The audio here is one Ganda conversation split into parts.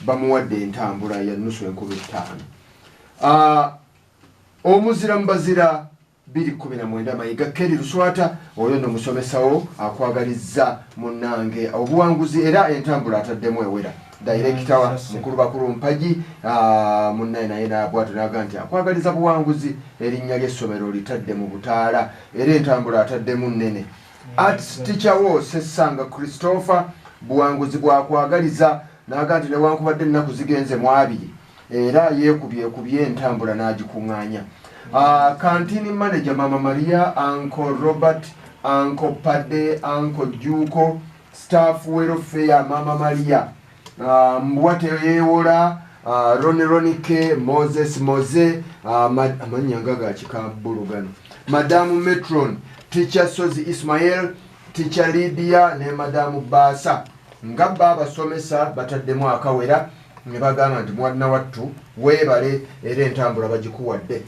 bamuwadde entambula ya nusu 15,000. Omuzira mbazira 219 mayiga Keri Luswata oyo nno musomesawo akwagalizza munnange obuwanguzi era entambula ataddemu ewera director wa mukulu bakulu mpaji munnaye naye nabwatu naga nti akwagaliza buwanguzi erinnya ly'essomero litadde mu butaala era entambula ataddemu nnene. Art teacher wo Sessanga Christopher buwanguzi bwakwagaliza naga nti newankubadde ennaku zigenze mu 2 era yeekubye entambula n'agikuŋŋaanya. Canteen manager Mama Maria, Uncle Robert, Uncle Pade, Uncle Juko, staff welfare Mama Maria, Mwate Yewola, Ronike, Moses Moze, Amanyangaga Chikabulugano, Madame Metron, Teacher Sozi Ismael, Teacher Lydia, ne Madame Basa, Ngaba basomesa bataddemu akawera ne bagamba nti mwana wattu weebale era entambula bagikuwadde.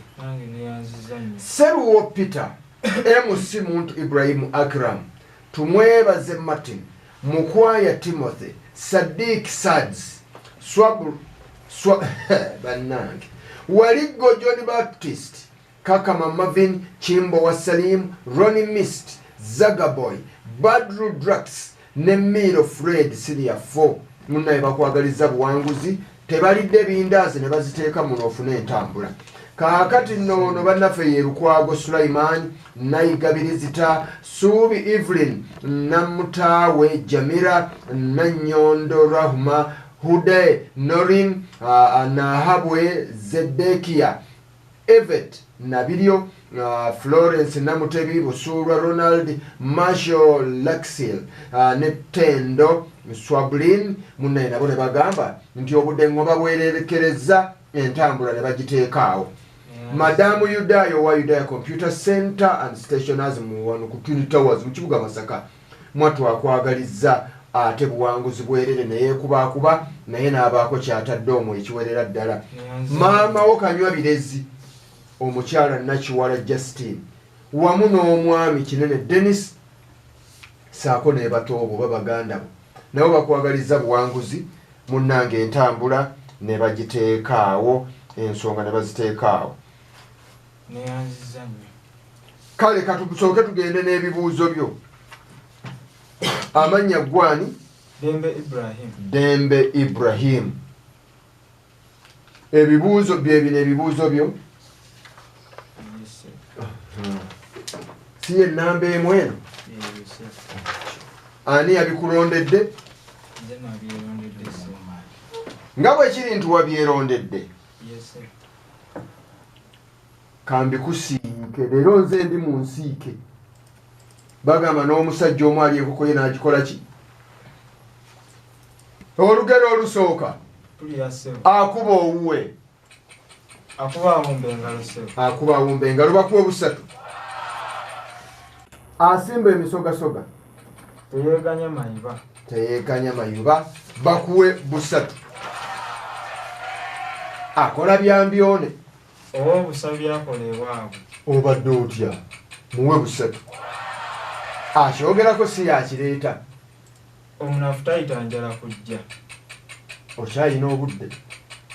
Seruwo Peter, MC Muntu Ibrahim Akram, tumwebaze Martin, Mukwaya Timothy, Sadiq Sads, Banange, Waligo John Baptist, Kakama Marvin, Chimbo Wasalim, Ronnie Mist, Zagaboy, Badru Drax, Nemiro Fred Siria 4. Munnaye bakwagaliza buwanguzi tebalidde bindazi ne baziteeka muno ofune entambula. Kaakati nno bannaffe ye Lukwago Sulaiman, Nayigabirizita, Suubi Evelyn, Namutaawe Jamira, Nanyondo Rahuma, Hude Norin, Nahabwe Zedekia, Evet Nabilio, Florence Namutebi, Busurwa Ronald, Marshall Laxil, Netendo, Swablin, munnaye nabo ne bagamba nti obudde ngoba bwererekereza entambula ne bagiteekaawo. Madamu Yudayo wa Yudaya Computer Center and Stationers mu wano ku Twin Towers mu kibuga Masaka mwatu akwagalizza ate buwanguzi bwerere naye kubakuba naye n'abaako kyatadde omwo ekiwerera ddala. Maama wo Kanywa Birezi omukyala Nakiwala Justin wamu n'omwami Kinene Dennis saako ne batoobo babaganda bo nabo bakwagaliza buwanguzi munnange entambula ne bagiteekaawo ensonga ne baziteekaawo. Kale katusooke tugende n'ebibuuzo byo. Amannya gwani? Dembe Ibrahim. Ebibuuzo bye ebibuuzo byo. Siye namba emu eno? Ani yabikulondedde? Nga bwe kiri nti wabyerondedde? Kambikusiike leero nze ndi mu nsiike. Bagamba n'omusajja omu ali enkoko ye n'agikola ki? Olugero olusooka akuba owuwe. Akuba awumba engalo bakuwa busatu. Asimba emisogasoga. Teyeeganya mayuba bakuwe busatu. Akola byambyone. Obadde otya muwe busatu. Akyogerako si yakireeta. Omunafu tayita njala kujja. Okyalina obudde.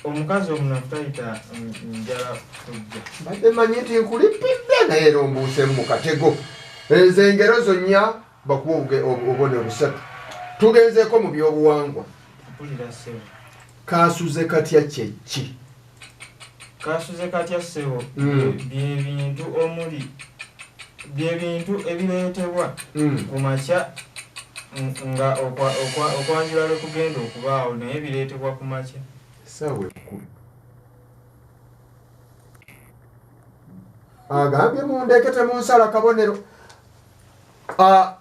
Omukazi omunafu tayita njala kujja. Badde manyi nti nkulippidde naye era ombuusemu mu katego. Ezo engero zonna bakuwa obubone busatu. Tugenzeeko mu byobuwangwa. Kaasuze katya kye ki? Kaasuze katya ssebo byebintu omuli byebintu ebireetebwa ku makya nga okwanjula lwe kugenda okubaawo naye bireetebwa ku makya. Sawa ekkulu. Agambye mundekete munsala kabonero.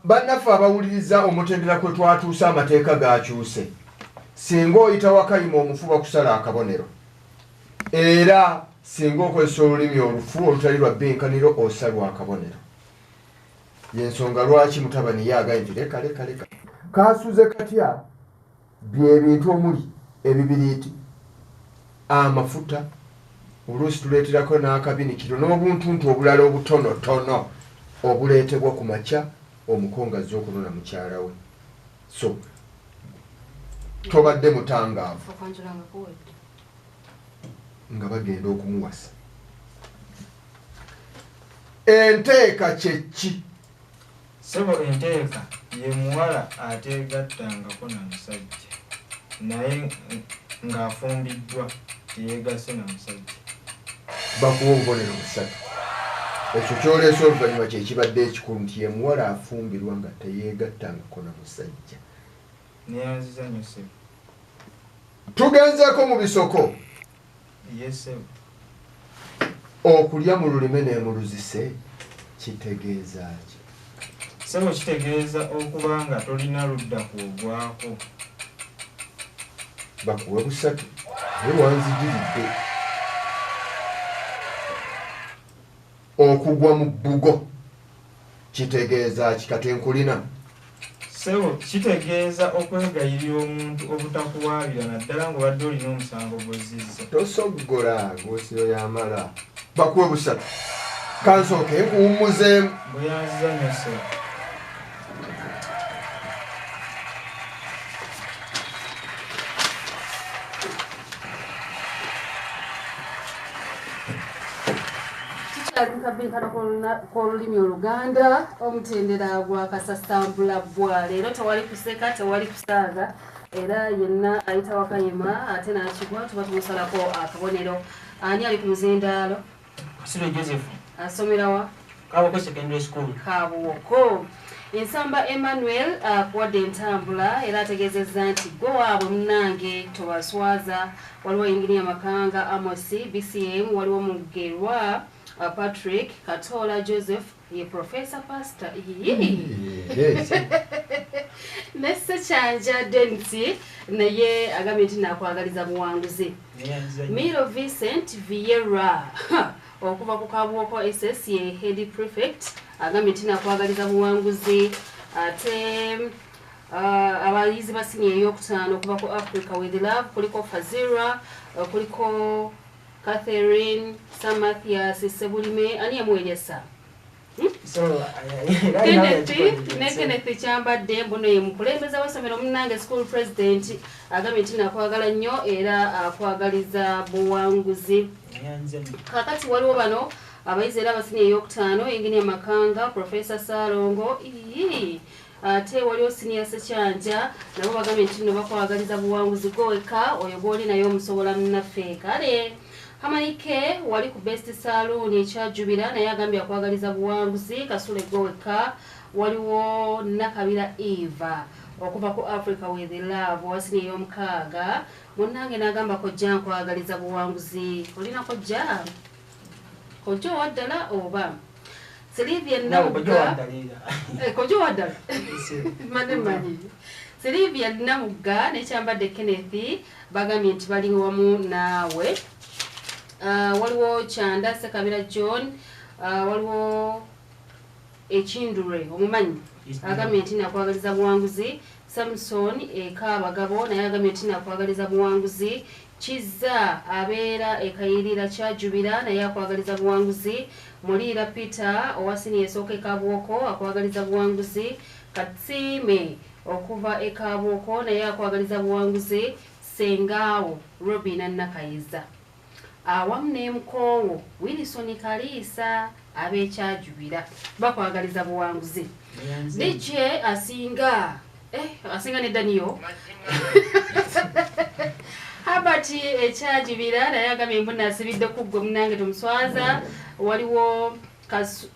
Bannaffe abawuliriza omutendera kwe twatuusa amateeka gakyuse. Singa oyita wakayima omufuba kusala akabonero. Era singa okozesa olulimi olufu olutali lwa bbenkaniro osalwa akabonero. Yensonga lwaki mutabani yaagaye nti leka. Kaasuze katya byebintu omuli ebibiriiti, amafuta, oluusi tuleeterako n'akabinikiro n'obuntuntu obulala obutonotono obuleetebwa ku makya omukongazi okunona mukyala we. So tobadde mutangaavu nga bagenda okumuwasa. Enteeka kye ki? Sebo enteeka ye muwala ateegattangako na musajja naye ng'afumbiddwa teyeegase na musajja. Bakuwa obubonero busatu. Ekyo kyoleese oluvannyuma kye kibadde ekikulu nti ye muwala afumbirwa nga teyeegattangako na musajja. Neyanziza nnyo sebo. Tugenzeeko mu bisoko. Ye sebo. Okulya mu lulime ne mu luzise kitegeeza ki? Sebo kitegeeza okuba nga tolina ludda kuogwako. Bakuwe busatu naye wanzigiridde. Okugwa mu bbugo kitegeeza ki? Kati nkulina. Sebo kitegeeza okwegayirira omuntu obutakuwaabira naddala ng'obadde olina omusango gw'ozizza. Tosoggola ng'osiyo yamala. Bakuwe busatu. Kansooke nkuwummuzeemu. Bweyanziza nnyo sebo. Akabbiinkano k'olulimi Oluganda omutendera gwa Kasasambula bbwa. Leero tewali kuseka tewali kusaaga era yenna ayita wakayima ate n'akigwa tuba tumusalako akabonero. Ani ali ku muzindaalo? Kasule Joseph. Asomera wa? Kaboko Secondary School. Kabuwoko. Ensamba Emmanuel akuwadde entambula era ategeezezza nti gwe waabwe munnange tobaswaza. Waliwo Inginiya Makanga Amosi BCM, waliwo Mugerwa Patrick Katola Joseph ye Professor Pastor Nesse Chanja Densi naye agambye nti nakwagaliza buwanguzi. Miro Vincent Vieira okuva ku Kabuwoko SS ye Head Prefect agambye nti nakwagaliza buwanguzi. Ate abayizi ba senior ey'okutaano okuva ku Africa with Love kuliko Fazira, kuliko Catherine Samathias Sebulime ani yamuwenyesa. Kenneth Kyambadde mbuno ye mukulembeza w'essomero munnange school president agambye nti nakwagala nnyo era akwagaliza buwanguzi. Kakati waliwo bano abayizi era abasini ey'okutaano Inginiya Makanga, Professor Salongo, ate waliwo Senior Sekyanja nabo bagambye nti no bakwagaliza buwanguzi gweweka oyo gw'oli naye omusobola munnaffe. Kale Hamanike wali ku Best Saloon ekyajubira naye agambye akwagaliza buwanguzi. Kasule gweweka waliwo Nakabira Eva okuva ku Africa with Love wasini ey'omukaaga munnange n'agamba kojja nkwagaliza buwanguzi. Olina kojja? Kojja waddala oba? Sylvia Namugga kojja waddala? Manyi. Sylvia Namugga ne Kyambadde Kenneth bagambye nti bali wamu naawe. Waliwo Kyanda Sekabira John, waliwo Ekindure omumanyi agambye nti nakwagaliza buwanguzi. Samson Ekabagabo naye agambye nti nakwagaliza buwanguzi. Kiza abeera ekayirira kyajubira naye akwagaliza buwanguzi. Muliira Peter owasini esooka Ekabuwoko akwagaliza buwanguzi. Katsime okuva Ekabuwoko naye akwagaliza buwanguzi. Sengaawo Robina Nakayiza awamu n'emukoowo Wilson Kaliisa ab'ekyajubira bakwagaliza buwanguzi. Niche asinga ne Daniel Habert ekyajubira naye agambye mbona asibidde ku ggwe munnange tomuswaza. Waliwo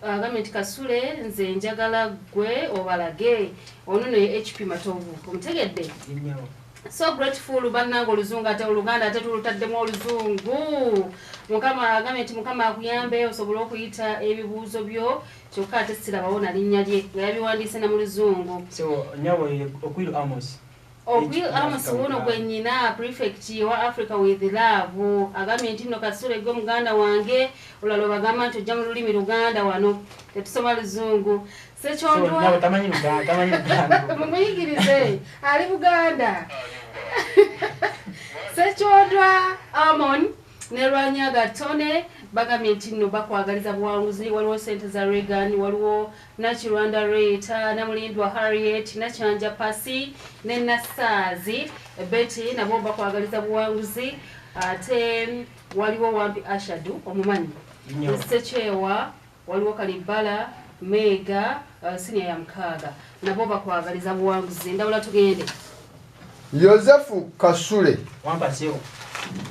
agambye nti Kasule nze njagala ggwe obalage. Ono ne HP Matovu omutegedde. So grateful bannange oluzungu ate Oluganda ate tulutaddemu oluzungu. Mukama agambye nti Mukama akuyambe osobole okuyita ebibuuzo byo kyokka ate sirabawo na linnya lye nga yabiwandiise na mu luzungu. So nyawe Okwilu Amos. Okwilu Amos wono gwe nnyina prefect wa Africa with Love agambye nti nno Kasule gwe muganda wange olala bagamba nti ojja mu lulimi Luganda wano tetusoma luzungu. Sekyondwa tamanyi Luganda. Mumuyigirize ali Buganda. Sekyondwa Amon ne Lwanyaga Tone bagambye nti nno bakwagaliza buwanguzi. Waliwo sente za Reagan, waliwo Nakirwanda Rita, Namulindwa Harriet, Nakyanja Pasi ne Nasaazi Betty nabo bakwagaliza buwanguzi. Ate waliwo Wampi Ashadu omumanyi Sekyewa, waliwo Kalibala Mega senior ya mukaaga nabo bakwagaliza buwanguzi. Ndawula tugende. Yosefu Kasule wampaseo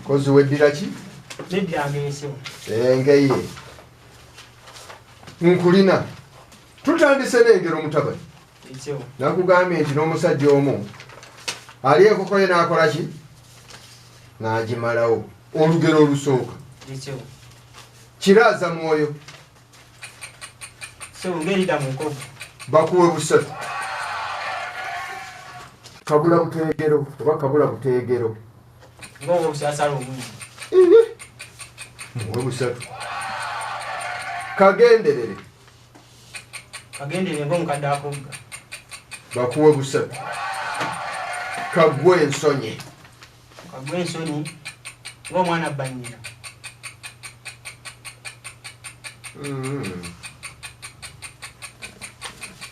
kozi weddira ki nebyangeeseo engeye nkulina tutandise n'engero mutabani ekyo nakugambye nti n'omusajja omu ali enkoko ye n'akola ki n'agimalawo. Olugero olusooka ekyo kiraaza mwoyo so ngerida mu nkovu bakuwe busatu kabula buteegero oba kabula buteegero ng'owo obusasala obungi muwe busatu. Kagenderere ng'omukadde akogga bakuwe busatu. Kagwe ensonyi kagwe ensonyi ng'omwana abba nnyina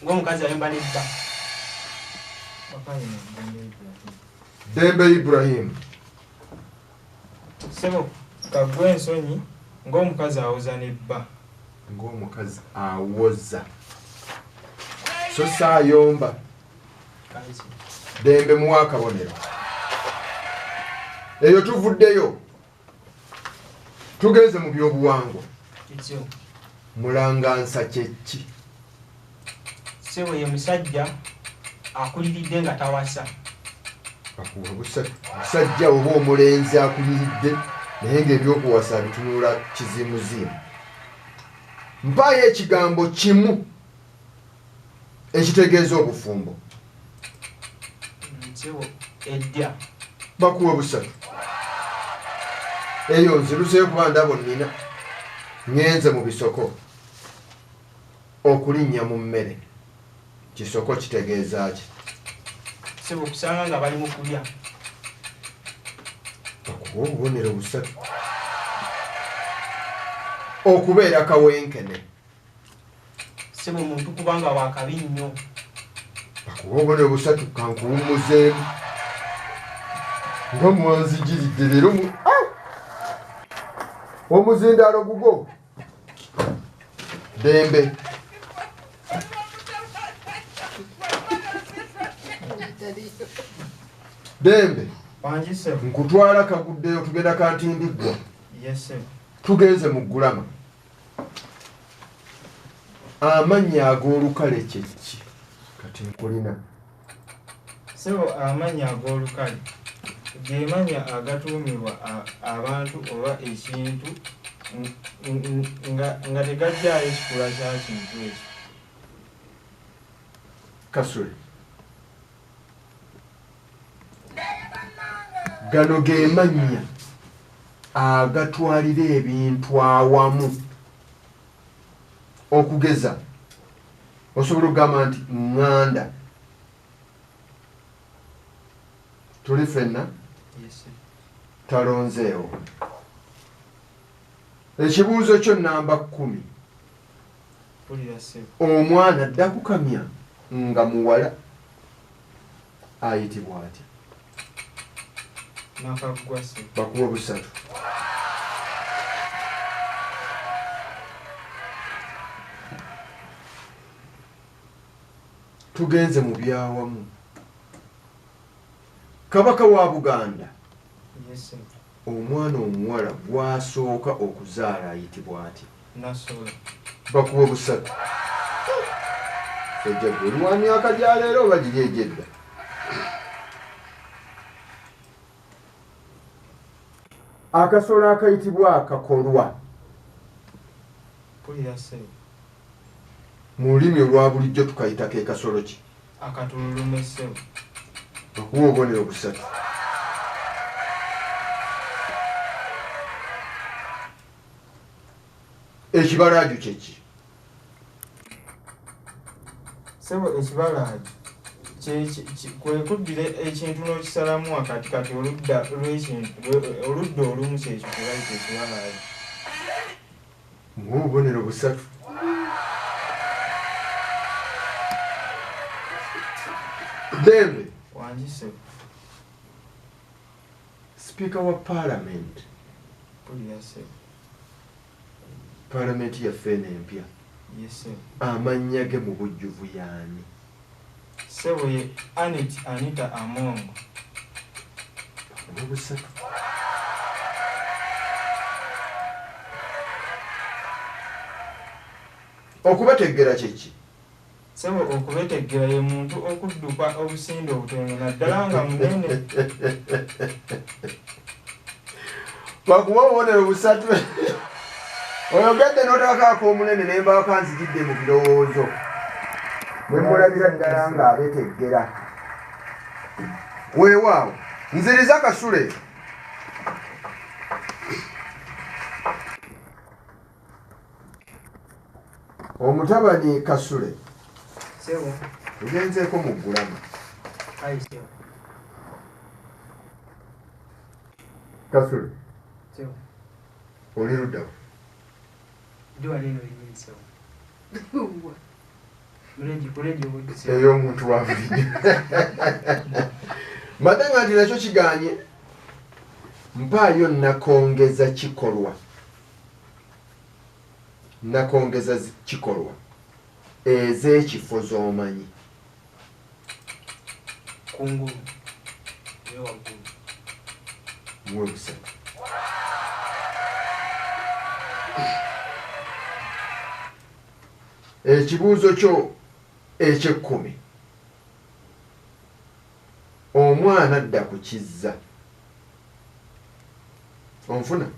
ng'omukazi ayomba n'ebba Dembe Ibrahim Sebo kagwe ensonyi ng'omukazi awoza n'ebba. ng'omukazi awoza so saayomba. Dembe muwa akabonero. Eyo tuvuddeyo tugenze mu byobuwangwa. ekyo Mulangansa kyeki sebo ye musajja akuliridde nga tawasa bakuwa busatu. Musajja oba omulenzi akuliridde naye ng'ebyokuwasa bitunula kizimuzimu. Mpaayo ekigambo kimu ekitegeeza obufumbo. sebo edda Bakuwa busatu. Eyo nziruseyo kuba ndabo nnina ngenze mu bisoko okulinnya mu mmere. Kisoko kitegeeza ki? sebo okusanga nga bali mu kulya Bakuwa obubonero busatu. Okubeera kawenkene. sebo omuntu kubanga wakabi nnyo Bakuwa obubonero busatu kankuwummuzeemu nga mwanzigiridde leero omuzindaalo gugo. Dembe Dembe Wangi sebo. nkutwala kaguddeyo tugenda kantindiggwa Yes sebo. tugenze mu ggulama. Amannya ag'olukale kyeki kati nkulina. Sebo amannya ag'olukale ge mannya agatuumibwa abantu oba ekintu nga tegajjaayo kikula kya kintu ekyo. Kasule gano ge mannya agatwalira ebintu awamu. Okugeza osobola okugamba nti ŋŋanda tuli ffenna talonzeewo. Ekibuuzo kyo namba 10. Pulira sebo. Omwana adda kukamya nga muwala ayitibwa atya? Nakaggwa sebo. Bakuwa busatu. Tugenze mu byawamu. Kabaka wa Buganda Yes sebo. omwana omuwala gw'asooka okuzaala ayitibwa atya? Nasola. Bakuwa busatu. Ejja gwe oli wa myaka gya leero oba giri egyedda? Akasolo akayitibwa akakolwa Pulira sebo. mu lulimi olwa bulijjo tukayita ke kasolo ki? Akatululume sebo. Bakuwa obubonero busatu. Ekibalaaju kyeki? Sebo ekibalaaju kwe kuddira ekintu n'okisalamu wakati oludda olumu kyekyo kubayita ekibalaaju. Ng'obubonero busatu. Dembe. Wangi ssebo. Speaker wa Parliament. Mpulira ssebo. Parliament yaffe eno empya. Ye ssebo. Amannya ge mu bujjuvu y'ani? Ssebo ye Anita Amongo. Busatu. Okubategeera kyeki? Ssebo okubeteggera ye muntu okudduka obusinde obutono naddala nga munene. Bakuwa obubonero busatu. Oyogedde n'otakaako omunene ne mbaako nzijidde mu birowoozo. Bwe mulabira ddala ng'abeteggera. Weewaawo, nziriza Kasule. Omutabani Kasule. Ssebo. Ogenzeeko mu ggulama. Ayi ssebo. Kasule. Ssebo. Oli ludda wa? Ndi wali eno yennyini ssebo. Kulenji obudde ssebo. Ey'omuntu wa bulijjo. Matenga nti nakyo kiganye. Mpaayo nakongeza kikolwa. Nakongeza kikolwa. Ez'ekifo z'omanyi. Kungulu. Eyo waggulu. Muwe busatu. Ekibuuzo kyo eky'ekkumi. Omwana adda ku kizza. Onfuna?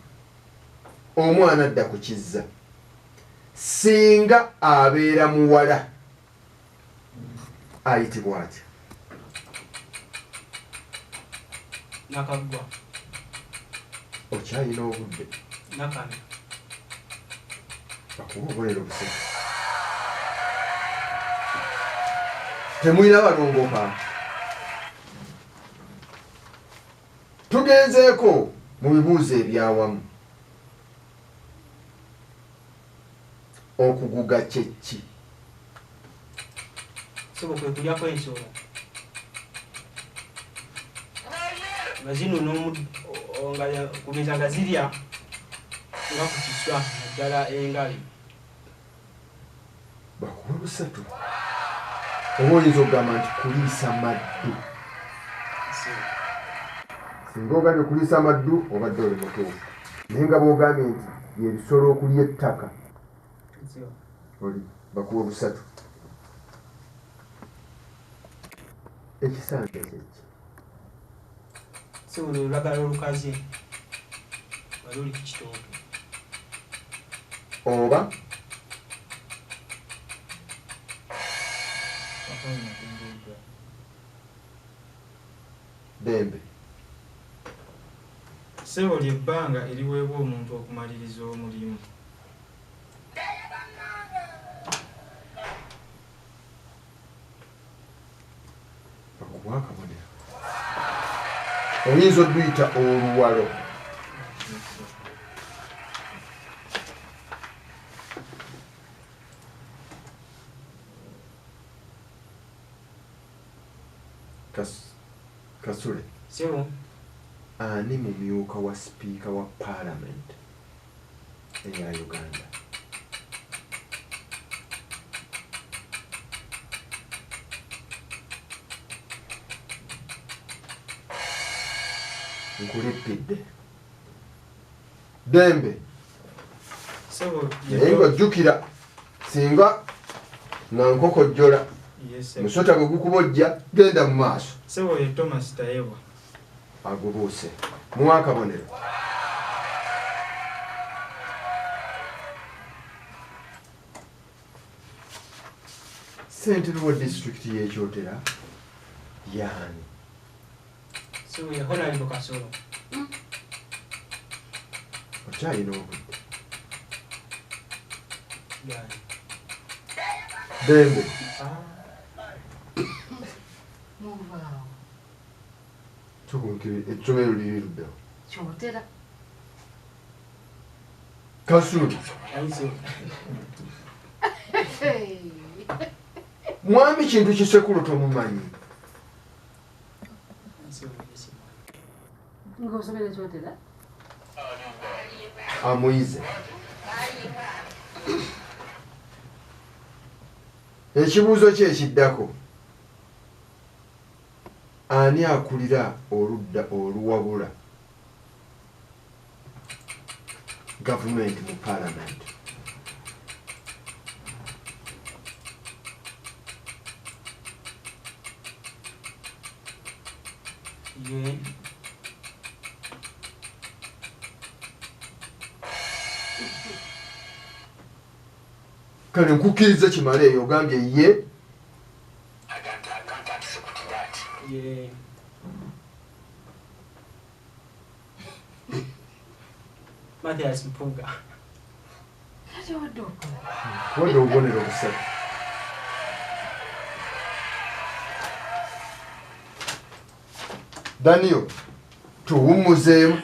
Omwana adda ku kizza. Singa abeera muwala ayitibwa atya? Nakaggwa. Okyalina obudde. Nakana. Bakuba obubonero busatu. Temulina balongoka. Tugenzeeko mu bibuuzo ebyawamu. Okuguga kye ki? Ssebo kwe kulyako ensolo. Nga zinona kugeza nga zirya nga ku kiswa naddala engabi. Bakuba busatu. Oba oyinza okugamba nti kuliisa maddu. Singa ogambye kuliisa maddu obadde oli mutuufu. Naye nga bw'ogambye nti y'ebisolo okulya ettaka. Oli bakuba busatu. Ekisanja kyeki? Ssebo lulagala olukaze nga luli ku kitooke. Oba Dembe. Ssebo ly'ebbanga eriweebwa omuntu okumaliriza omulimu. Bakuba akabonero. Oyinza oduyita oluwalo. Kasule. Ssebo. Ani mumyuka wa sipiika wa Parliament eya Uganda? Nkulippidde. Dembe. Ssebo Naye ng'ojjukira singa nankokojjola musota bwe gukubojja genda mu maaso. Ssebo ye Thomas Tayebwa. Agubuuse. Muwa akabonero. Ssentebe wa disitulikiti y'Ekyotera yaani? Ssebo ye Honorable Kasolo. Okyalina obudde. Yaani. Dembe. Kyogukire ejjomero liri luddawo. Kyotera. Kasulu. Aizo. Mwami kintu kisekulu tomumanyi. Ngosomera kyotera? Amuyize. Ekibuuzo kye ekiddako. Ani akulira oludda oluwabula gavumenti mu parliament? Ye. Kale nkukkiriza kimale eyo ogambye ye. Ye. Mathias Mpunga. Wadde obubonero busatu. Daniel tuwummuzeemu.